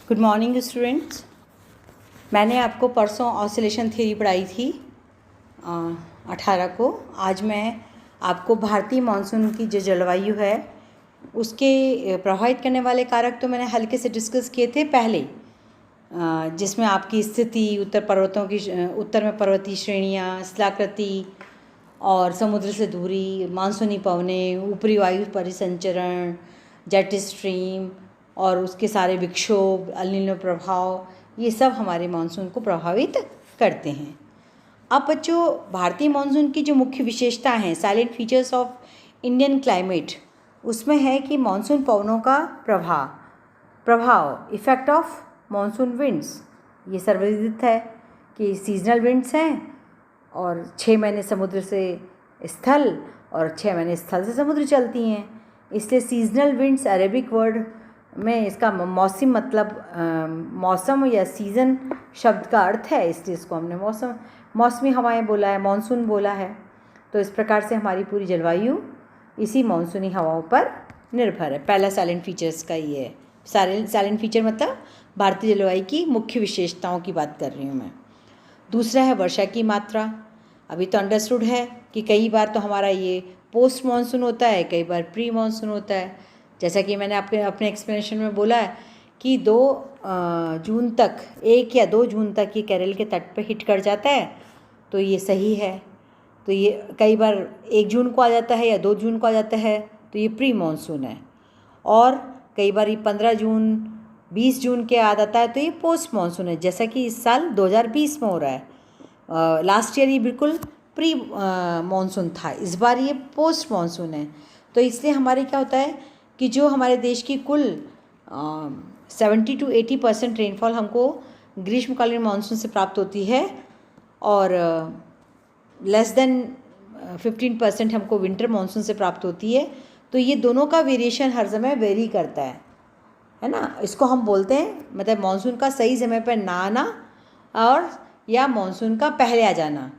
Good morning students. मैंने आपको परसों ऑसिलेशन थ्योरी पढ़ाई थी 18 को। आज मैं आपको भारतीय मानसून की जो जलवायु है उसके प्रभावित करने वाले कारक तो मैंने हल्के से डिस्कस किए थे पहले, जिसमें आपकी स्थिति, उत्तर में पर्वतीय श्रेणियाँ, स्थलाकृति और समुद्र से दूरी, मानसूनी पवनें, ऊपरी वायु परिसंचरण, जेट स्ट्रीम और उसके सारे विक्षोभ, अल नीनो प्रभाव, ये सब हमारे मानसून को प्रभावित करते हैं। अब बच्चों, भारतीय मानसून की जो मुख्य विशेषता हैं, salient features of Indian climate, उसमें है कि मानसून पवनों का प्रभाव इफ़ेक्ट ऑफ मानसून विंड्स, ये सर्वविदित है कि सीजनल विंड्स हैं और 6 महीने समुद्र से स्थल और 6 महीने स्थल से समुद्र चलती हैं। इसलिए सीजनल विंड्स अरेबिक वर्ड में इसका मौसम मतलब मौसम या सीज़न शब्द का अर्थ है, इसलिए इसको हमने मौसमी हवाएं बोला है, मानसून बोला है। तो इस प्रकार से हमारी पूरी जलवायु इसी मानसूनी हवाओं पर निर्भर है। पहला साइलेंट फीचर्स का ये है। साइलेंट फीचर मतलब भारतीय जलवायु की मुख्य विशेषताओं की बात कर रही हूँ मैं। दूसरा है वर्षा की मात्रा। अभी तो अंडरस्टूड है कि कई बार तो हमारा ये पोस्ट मानसून होता है, कई बार प्री मानसून होता है। जैसा कि मैंने अपने एक्सप्लेनेशन में बोला है कि 1 या 2 जून तक ये केरल के तट पे हिट कर जाता है, तो ये सही है। तो ये कई बार 1 जून को आ जाता है या 2 जून को आ जाता है, तो ये प्री मानसून है। और कई बार ये 15 जून 20 जून के आ जाता है, तो ये पोस्ट मानसून है, जैसा कि इस साल 2020 में हो रहा है। लास्ट ईयर ये बिल्कुल प्री मानसून था, इस बार ये पोस्ट मानसून है। तो इसलिए हमारे क्या होता है कि जो हमारे देश की कुल 70 to 80% रेनफॉल हमको ग्रीष्मकालीन मानसून से प्राप्त होती है और लेस देन 15% हमको विंटर मानसून से प्राप्त होती है। तो ये दोनों का वेरिएशन हर समय वेरी करता है ना। इसको हम बोलते हैं मतलब मानसून का सही समय पर ना आना और या मानसून का पहले आ जाना,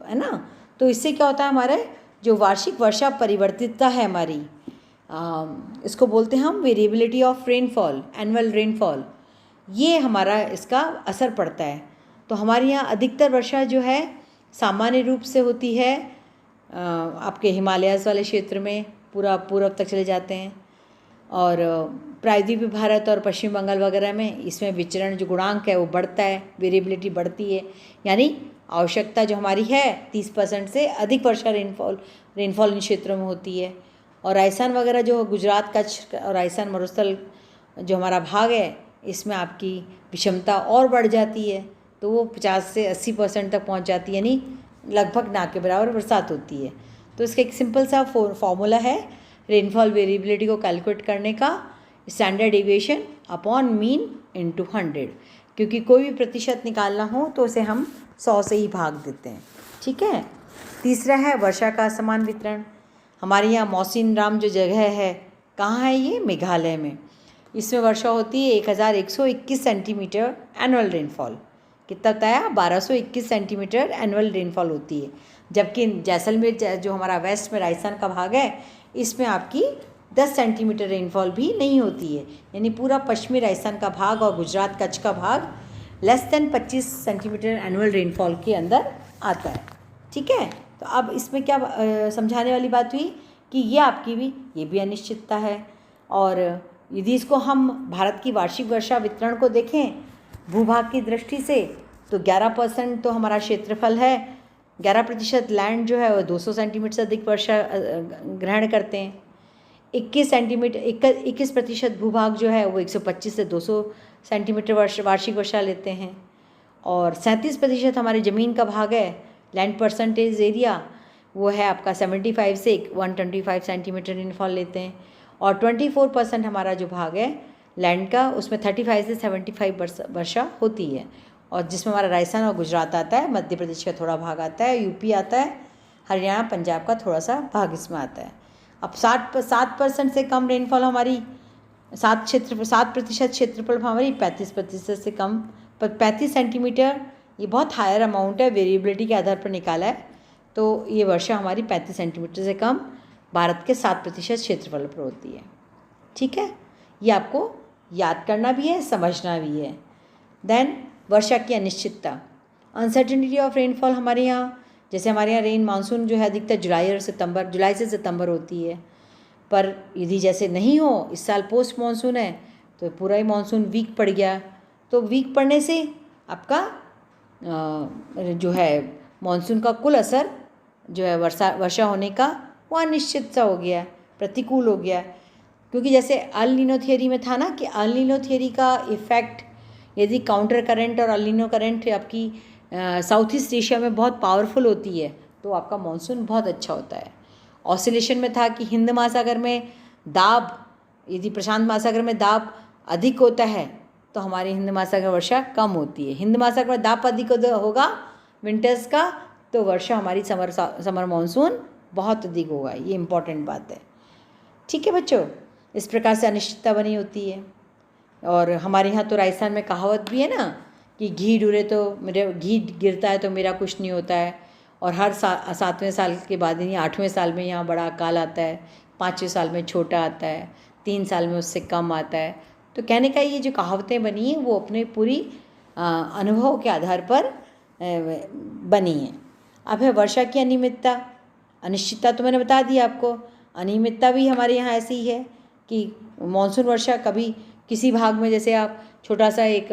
है ना। तो इससे क्या होता है, हमारे जो वार्षिक वर्षा परिवर्तितता है हमारी, इसको बोलते हैं हम variability of rainfall, annual rainfall, ये हमारा इसका असर पड़ता है। तो हमारे यहाँ अधिकतर वर्षा जो है सामान्य रूप से होती है आपके हिमालयाज़ वाले क्षेत्र में, पूरा पूर्व तक चले जाते हैं, और प्रायद्वीपीय भारत और पश्चिम बंगाल वगैरह में इसमें विचरण जो गुणांक है वो बढ़ता है, वेरिएबिलिटी बढ़ती है। यानी आवश्यकता जो हमारी है 30% से अधिक वर्षा रेनफॉल इन क्षेत्रों में होती है। और राजस्थान वगैरह जो गुजरात, कच्छ और राजस्थान मरुस्थल जो हमारा भाग है, इसमें आपकी विषमता और बढ़ जाती है, तो वो 50 से 80% तक पहुंच जाती है, यानी लगभग ना के बराबर बरसात होती है। तो इसका एक सिंपल सा फॉर्मूला है रेनफॉल वेरिएबिलिटी को कैलकुलेट करने का, standard deviation upon mean into 100, क्योंकि कोई भी प्रतिशत निकालना हो तो उसे हम 100 से ही भाग देते हैं, ठीक है। तीसरा है वर्षा का असमान वितरण। हमारे यहाँ मौसिनराम जो जगह है, कहाँ है ये? मेघालय में। इसमें वर्षा होती है 1121 सेंटीमीटर एनुअल रेनफॉल। कितना बताया? 1221 सेंटीमीटर एनुअल रेनफॉल होती है। जबकि जैसलमेर जो हमारा वेस्ट में राजस्थान का भाग है, इसमें आपकी 10 सेंटीमीटर रेनफॉल भी नहीं होती है। यानी पूरा पश्चिमी राजस्थान का भाग और गुजरात कच्छ का भाग less than 25 centimetre annual rainfall के अंदर आता है, ठीक है। तो अब इसमें क्या समझाने वाली बात हुई कि ये भी अनिश्चितता है। और यदि इसको हम भारत की वार्षिक वर्षा वितरण को देखें भूभाग की दृष्टि से, तो 11% तो हमारा क्षेत्रफल है, 11% लैंड जो है वो 200 सेंटीमीटर से अधिक वर्षा ग्रहण करते हैं। 21% भूभाग जो है वो 125 से 200 सेंटीमीटर वार्षिक वर्षा लेते हैं। और 37% हमारी ज़मीन का भाग है, लैंड परसेंटेज एरिया, वो है आपका 75 से 125 सेंटीमीटर रेनफॉल लेते हैं। और 24% हमारा जो भाग है लैंड का, उसमें 35 से 75 वर्षा होती है, और जिसमें हमारा राजस्थान और गुजरात आता है, मध्य प्रदेश का थोड़ा भाग आता है, यूपी आता है, हरियाणा पंजाब का थोड़ा सा भाग इसमें आता है। अब 7% से कम रेनफॉल हमारी 7% क्षेत्रफल हमारी 35% से कम, 35 सेंटीमीटर, ये बहुत हायर अमाउंट है, वेरिएबिलिटी के आधार पर निकाला है। तो ये वर्षा हमारी 35 सेंटीमीटर से कम भारत के 7% क्षेत्रफल पर होती है, ठीक है। ये आपको याद करना भी है, समझना भी है। देन वर्षा की अनिश्चितता, अनसर्टिनिटी ऑफ रेनफॉल। हमारे यहाँ जैसे हमारे यहाँ रेन मानसून जो है अधिकतर जुलाई से सितंबर होती है, पर यदि जैसे नहीं हो, इस साल पोस्ट मानसून है तो पूरा ही मानसून वीक पड़ गया, तो वीक पड़ने से आपका जो है मानसून का कुल असर जो है वर्षा होने का वो अनिश्चित सा हो गया, प्रतिकूल हो गया। क्योंकि जैसे अल नीनो थियरी में था ना कि अल नीनो थियरी का इफ़ेक्ट यदि काउंटर करंट और अल नीनो करंट आपकी साउथ ईस्ट एशिया में बहुत पावरफुल होती है तो आपका मानसून बहुत अच्छा होता है। ऑसिलेशन में था कि हिंद महासागर में दाब, यदि प्रशांत महासागर में दाब अधिक होता है तो हमारे हिंद महासागर वर्षा कम होती है। हिंद महासागर में दाब अधिक होगा विंटर्स का तो वर्षा हमारी समर मानसून बहुत अधिक होगा। ये इम्पॉर्टेंट बात है। ठीक है बच्चों, इस प्रकार से अनिश्चितता बनी होती है। और हमारे यहाँ तो राजस्थान में कहावत भी है ना कि घी डूरे तो मेरे घी गिरता है तो मेरा कुछ नहीं होता है। और हर 7वें साल के बाद यानी 8वें साल में यहाँ बड़ा अकाल आता है, 5वें साल में छोटा आता है, 3 साल में उससे कम आता है। तो कहने का ये जो कहावतें बनी हैं वो अपने पूरी अनुभव के आधार पर बनी हैं। अब है वर्षा की अनियमितता। अनिश्चितता तो मैंने बता दी आपको। अनियमितता भी हमारे यहाँ ऐसी ही है कि मानसून वर्षा कभी किसी भाग में, जैसे आप छोटा सा एक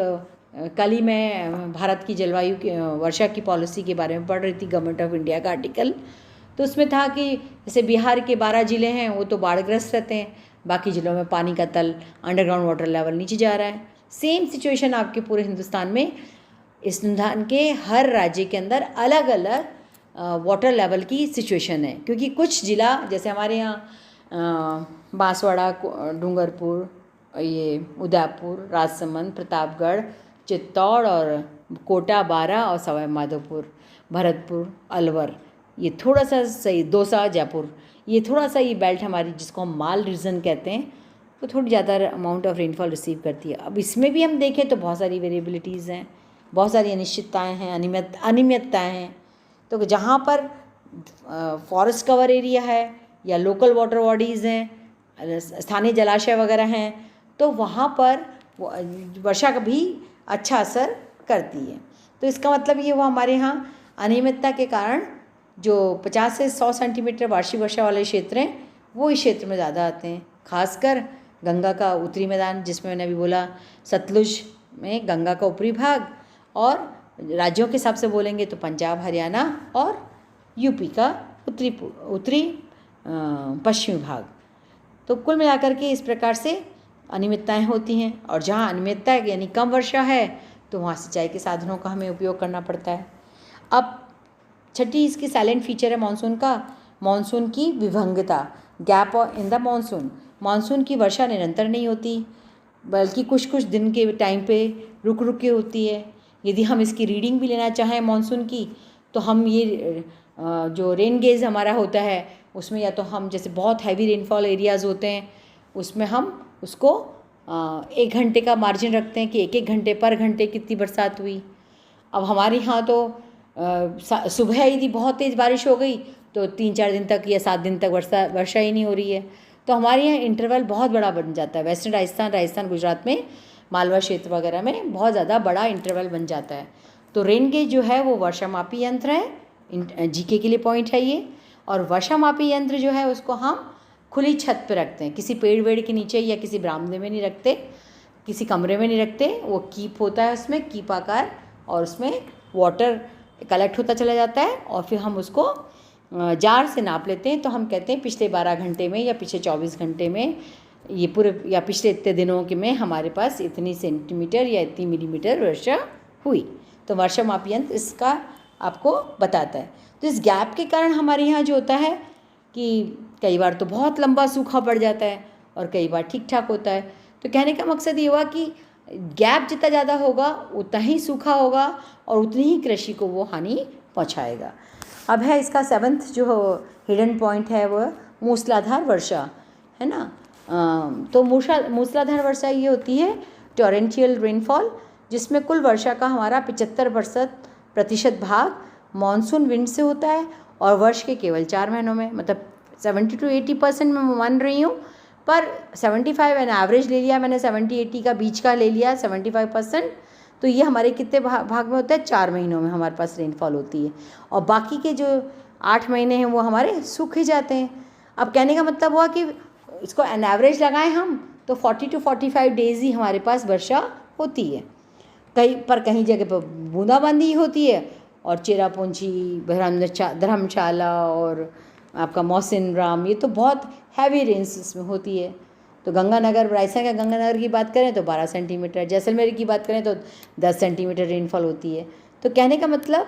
कल ही मैं भारत की जलवायु की वर्षा की पॉलिसी के बारे में पढ़ रही थी, गवर्नमेंट ऑफ इंडिया का आर्टिकल। तो उसमें था कि जैसे बिहार के 12 ज़िले हैं वो तो बाढ़ग्रस्त रहते हैं, बाकी ज़िलों में पानी का तल अंडरग्राउंड वाटर लेवल नीचे जा रहा है। सेम सिचुएशन आपके पूरे हिंदुस्तान में, इस हिंदुस्तान के हर राज्य के अंदर अलग अलग वाटर लेवल की सिचुएशन है। क्योंकि कुछ ज़िला जैसे हमारे यहाँ बांसवाड़ा, डूंगरपुर, ये उदयपुर, राजसमंद, प्रतापगढ़, चित्तौड़ और कोटा, बारा और सवाई माधोपुर, भरतपुर, अलवर, ये थोड़ा सा सही, दौसा, जयपुर, ये थोड़ा सा ये बेल्ट हमारी जिसको हम माल रीजन कहते हैं, वो थोड़ी ज़्यादा अमाउंट ऑफ रेनफॉल रिसीव करती है। अब इसमें भी हम देखें तो बहुत सारी वेरिएबिलिटीज़ हैं, बहुत सारी अनिश्चितताएँ हैं, अनियमितताएँ हैं। तो जहाँ पर फॉरेस्ट कवर एरिया है या लोकल वाटर बॉडीज़ हैं, स्थानीय जलाशय वगैरह हैं, तो वहाँ पर वर्षा का भी अच्छा असर करती है। तो इसका मतलब ये हुआ हमारे यहाँ अनियमितता के कारण जो 50 से 100 सेंटीमीटर वार्षिक वर्षा वाले क्षेत्र हैं वो इस क्षेत्र में ज़्यादा आते हैं। खासकर गंगा का उत्तरी मैदान, जिसमें मैंने अभी बोला सतलुज में गंगा का ऊपरी भाग, और राज्यों के हिसाब से बोलेंगे तो पंजाब, हरियाणा और यूपी का उत्तरी पश्चिमी भाग। तो कुल मिलाकर के इस प्रकार से अनियमितताएँ होती हैं। और जहाँ अनियमितता यानी कम वर्षा है तो वहाँ सिंचाई के साधनों का हमें उपयोग करना पड़ता है। अब छठी इसकी साइलेंट फीचर है मानसून का, मानसून की विभंगता, gap in the monsoon. Monsoon की वर्षा निरंतर नहीं होती, बल्कि कुछ कुछ दिन के टाइम पे रुक रुक के होती है। यदि हम इसकी रीडिंग भी लेना चाहें मानसून की, तो हम ये जो रेन गेज हमारा होता है उसमें या तो हम जैसे बहुत हैवी रेनफॉल एरियाज़ होते हैं उसमें हम उसको 1 घंटे का मार्जिन रखते हैं कि 1-1 घंटे पर घंटे कितनी बरसात हुई। अब हमारे यहाँ तो सुबह यदि बहुत तेज़ बारिश हो गई तो 3-4 दिन तक या 7 दिन तक वर्षा ही नहीं हो रही है। तो हमारे यहाँ इंटरवल बहुत बड़ा बन जाता है। वेस्टर्न राजस्थान गुजरात में मालवा क्षेत्र वगैरह में बहुत ज़्यादा बड़ा इंटरवल बन जाता है। तो रेन गेज जो है वो वर्षामापी यंत्र है, जीके के लिए पॉइंट है ये। और वर्षामापी यंत्र जो है उसको हम खुली छत पे रखते हैं, किसी पेड़ वेड़ के नीचे या किसी बरामदे में नहीं रखते, किसी कमरे में नहीं रखते। वो कीप होता है उसमें, कीप आकार, और उसमें वाटर कलेक्ट होता चला जाता है और फिर हम उसको जार से नाप लेते हैं। तो हम कहते हैं पिछले 12 घंटे में या पिछले 24 घंटे में ये पूरे या पिछले इतने दिनों के में हमारे पास इतनी सेंटीमीटर या इतनी मिलीमीटर वर्षा हुई। तो वर्षा मापी यंत्र इसका आपको बताता है। तो इस गैप के कारण हमारे यहाँ जो होता है कि कई बार तो बहुत लंबा सूखा पड़ जाता है और कई बार ठीक ठाक होता है। तो कहने का मकसद ये हुआ कि गैप जितना ज़्यादा होगा उतना ही सूखा होगा और उतनी ही कृषि को वो हानि पहुंचाएगा। अब है इसका 7th जो हिडन पॉइंट है वह मूसलाधार वर्षा है ना। तो मूसलाधार वर्षा ये होती है टॉरेंशियल रेनफॉल, जिसमें कुल वर्षा का हमारा 75% भाग मानसून विंड से होता है और वर्ष के केवल 4 महीनों में, मतलब 70 to 80% मैं मान रही हूँ पर 75 एन एवरेज ले लिया मैंने, 70-80 का बीच का ले लिया 75%, तो ये हमारे कितने भाग में होता है, 4 महीनों में हमारे पास रेनफॉल होती है, और बाकी के जो 8 महीने हैं वो हमारे सूखे जाते हैं। अब कहने का मतलब हुआ कि इसको एन एवरेज लगाएं हम तो 40 to 45 डेज़ ही हमारे पास वर्षा होती है। कहीं जगह पर बूंदाबांदी होती है, और चेरापूंजी, धर्मशाला और आपका मौसिन राम, ये तो बहुत हैवी रेंस इसमें होती है। तो गंगानगर, राजस्थान का गंगानगर की बात करें तो 12 सेंटीमीटर, जैसलमेर की बात करें तो 10 सेंटीमीटर रेनफॉल होती है। तो कहने का मतलब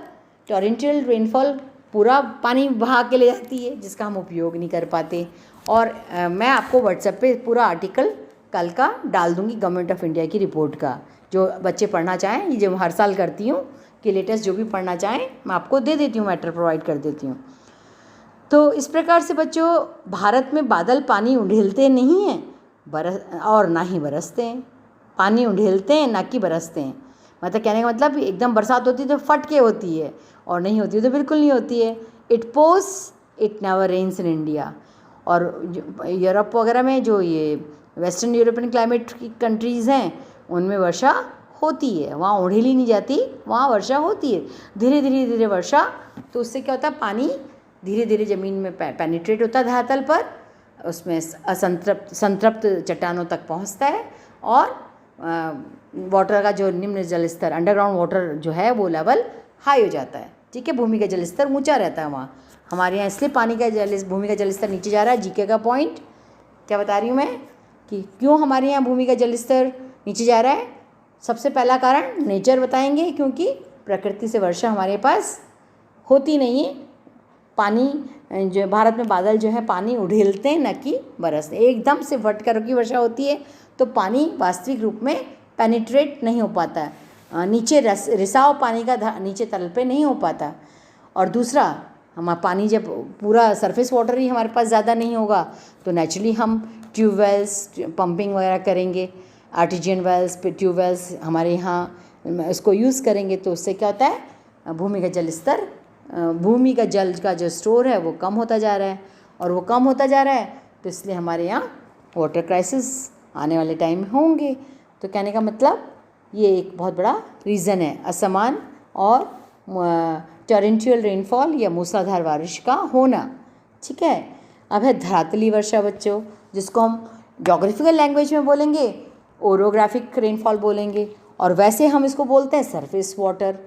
टॉरेंशियल रेनफॉल पूरा पानी बहा के ले जाती है, जिसका हम उपयोग नहीं कर पाते। और मैं आपको व्हाट्सएप पे पूरा आर्टिकल कल का डाल दूँगी गवर्नमेंट ऑफ इंडिया की रिपोर्ट का, जो बच्चे पढ़ना चाहें, ये जो हर साल करती हूँ कि लेटेस्ट जो भी पढ़ना चाहें मैं आपको दे देती हूँ, मैटर प्रोवाइड कर देती हूँ। तो इस प्रकार से बच्चों, भारत में बादल पानी उंडेलते नहीं हैं और ना ही बरसते हैं। पानी उंडेलते हैं ना कि बरसते हैं। मतलब कहने का मतलब एकदम बरसात होती है तो फट के होती है, और नहीं होती है तो बिल्कुल नहीं होती है। It pours it never rains in India. और यूरोप वगैरह में जो ये वेस्टर्न यूरोपियन क्लाइमेट की कंट्रीज़ हैं उनमें वर्षा होती है, वहाँ उड़ेली नहीं जाती, वहाँ वर्षा होती है धीरे धीरे वर्षा। तो उससे क्या होता है, पानी धीरे धीरे ज़मीन में पेनिट्रेट होता है धरातल पर, उसमें संतृप्त चट्टानों तक पहुँचता है, और वाटर का जो निम्न जल स्तर, अंडरग्राउंड वाटर जो है वो लेवल हाई हो जाता है। ठीक है, भूमि का जल स्तर ऊँचा रहता है वहाँ। हमारे यहाँ इसलिए भूमि का जल स्तर नीचे जा रहा है। जीके का पॉइंट क्या बता रही हूँ मैं कि क्यों हमारे यहाँ भूमि का जल स्तर नीचे जा रहा है। सबसे पहला कारण नेचर बताएंगे, क्योंकि प्रकृति से वर्षा हमारे पास होती नहीं है। पानी जो भारत में बादल जो है पानी उड़ेलते हैं न कि बरसते। एकदम से फटकर की वर्षा होती है तो पानी वास्तविक रूप में पेनिट्रेट नहीं हो पाता है, नीचे रिसाव पानी का नीचे तल पे नहीं हो पाता। और दूसरा, हमारा पानी जब पूरा सरफेस वाटर ही हमारे पास ज़्यादा नहीं होगा तो नेचुरली हम ट्यूबवेल्स पंपिंग वगैरह करेंगे, आर्टिजियन वेल्स पे ट्यूबवेल्स हमारे यहाँ इसको यूज़ करेंगे। तो उससे क्या होता है, भूमि का जल स्तर, भूमि का जल का जो स्टोर है वो कम होता जा रहा है, और वो कम होता जा रहा है तो इसलिए हमारे यहाँ वाटर क्राइसिस आने वाले टाइम में होंगे। तो कहने का मतलब ये एक बहुत बड़ा रीज़न है असमान और टॉरेंशियल रेनफॉल या मूसलाधार बारिश का होना। ठीक है, अब है धरातली वर्षा बच्चों, जिसको हम ज्योग्राफिकल लैंग्वेज में बोलेंगे ओरोग्राफिक रेनफॉल बोलेंगे, और वैसे हम इसको बोलते हैं सरफेस वाटर।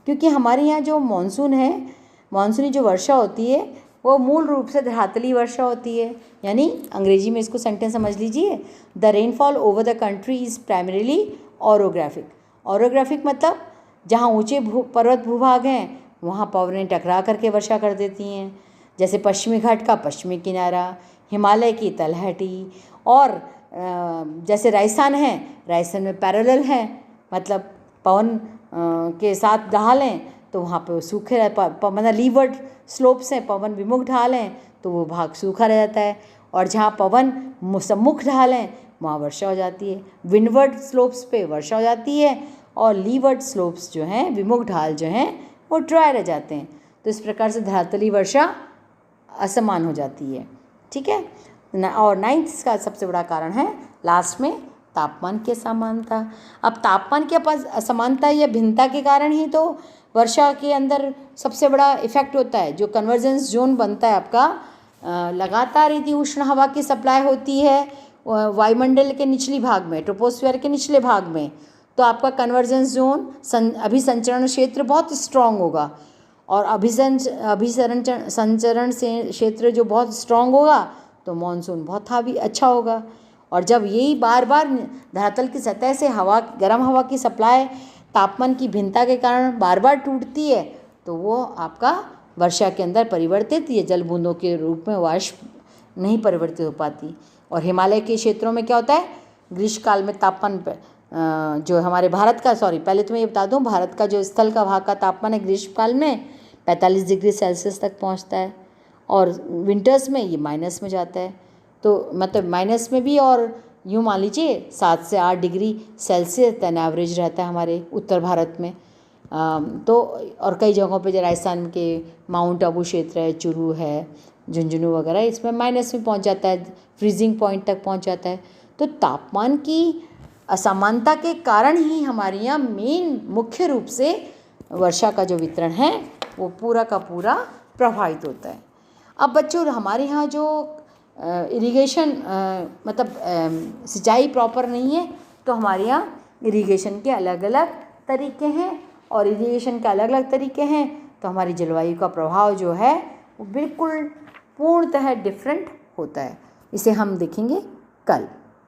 क्योंकि हमारे यहाँ जो मानसून है, मानसूनी जो वर्षा होती है वो मूल रूप से धरातली वर्षा होती है। यानी अंग्रेजी में इसको सेंटेंस समझ लीजिए, the rainfall over the country is primarily orographic. Orographic मतलब जहाँ ऊँचे पर्वत भूभाग हैं वहाँ पवनें टकरा करके वर्षा कर देती हैं, जैसे पश्चिमी घाट का पश्चिमी किनारा, हिमालय की तलहटी, और जैसे राजस्थान है, राजस्थान में पैरेलल है, मतलब पवन के साथ ढाल हैं तो वहाँ पे सूखे मतलब लीवर्ड स्लोप्स हैं, पवन विमुख ढाल हैं तो वो भाग सूखा रह जाता है, और जहाँ पवन सम्मुख ढाल हैं वहाँ वर्षा हो जाती है। विंडवर्ड स्लोप्स पे वर्षा हो जाती है, और लीवर्ड स्लोप्स जो हैं, विमुख ढाल जो हैं, वो ड्राई रह जाते हैं। तो इस प्रकार से धरातली वर्षा असमान हो जाती है। ठीक है, और 9th का सबसे बड़ा कारण है लास्ट में तापमान की असमानता। अब तापमान की असमानता या भिन्नता के कारण ही तो वर्षा के अंदर सबसे बड़ा इफेक्ट होता है। जो कन्वर्जेंस जोन बनता है आपका, लगातार यदि उष्ण हवा की सप्लाई होती है वायुमंडल के निचली भाग में, ट्रोपोस्फीयर के निचले भाग में, तो आपका कन्वर्जेंस जोन अभिसंचरण क्षेत्र बहुत स्ट्रांग होगा, और संचरण से क्षेत्र जो बहुत स्ट्रांग होगा तो मानसून बहुत अच्छा होगा। और जब यही बार बार धरातल की सतह से हवा, गर्म हवा की सप्लाई तापमान की भिन्नता के कारण बार बार टूटती है तो वो आपका वर्षा के अंदर परिवर्तित ये जल बूंदों के रूप में वाष्प नहीं परिवर्तित हो पाती। और हिमालय के क्षेत्रों में क्या होता है, ग्रीष्मकाल में तापमान जो हमारे भारत का, पहले तो मैं ये बता दूं, भारत का जो स्थल का भाग का तापमान है ग्रीष्मकाल में 45 डिग्री सेल्सियस तक पहुंचता है, और विंटर्स में ये माइनस में जाता है। तो मतलब माइनस में भी, और यूँ मान लीजिए 7 से 8 डिग्री सेल्सियस तन एवरेज रहता है हमारे उत्तर भारत में। तो और कई जगहों पे, राजस्थान के माउंट आबू क्षेत्र है, चुरू है, झुंझुनू वगैरह इसमें माइनस में पहुंच जाता है, फ्रीजिंग पॉइंट तक पहुंच जाता है। तो तापमान की असमानता के कारण ही हमारे यहाँ मुख्य रूप से वर्षा का जो वितरण है वो पूरा का पूरा प्रभावित होता है। अब बच्चों, हमारे यहाँ जो इरिगेशन मतलब सिंचाई प्रॉपर नहीं है, तो हमारे यहाँ इरिगेशन के अलग अलग तरीके हैं, और इरिगेशन के अलग अलग तरीके हैं तो हमारी जलवायु का प्रभाव जो है वो बिल्कुल पूर्णतः डिफरेंट होता है। इसे हम देखेंगे कल।